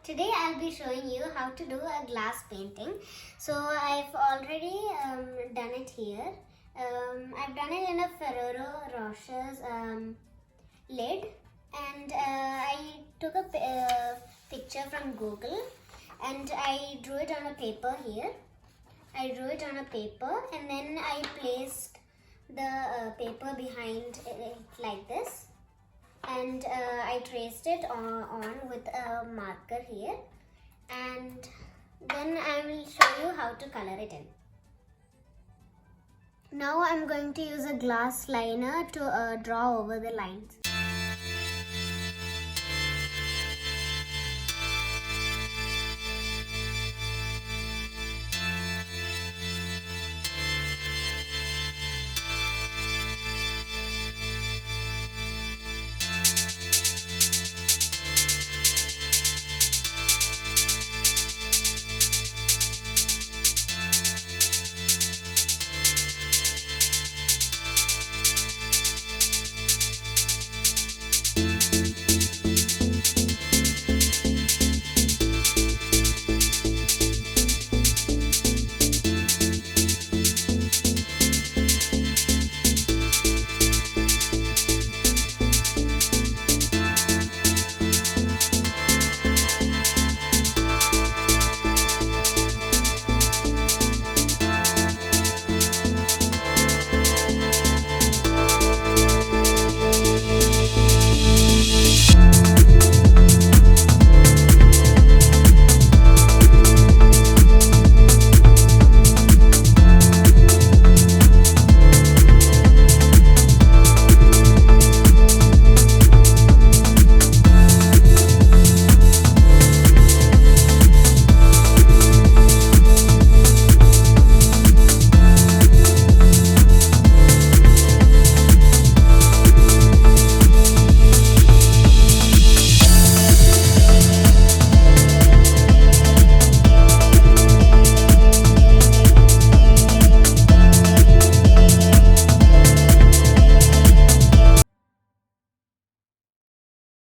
Today I'll be showing you how to do a glass painting. So I've already done it here. I've done it in a Ferrero Rocher's lid, and I took a picture from Google and I drew it on a paper here. I drew it on a paper and then I placed the paper behind it like this. And I traced it on with a marker here, and then I will show you how to color it in. Now I'm going to use a glass liner to draw over the lines.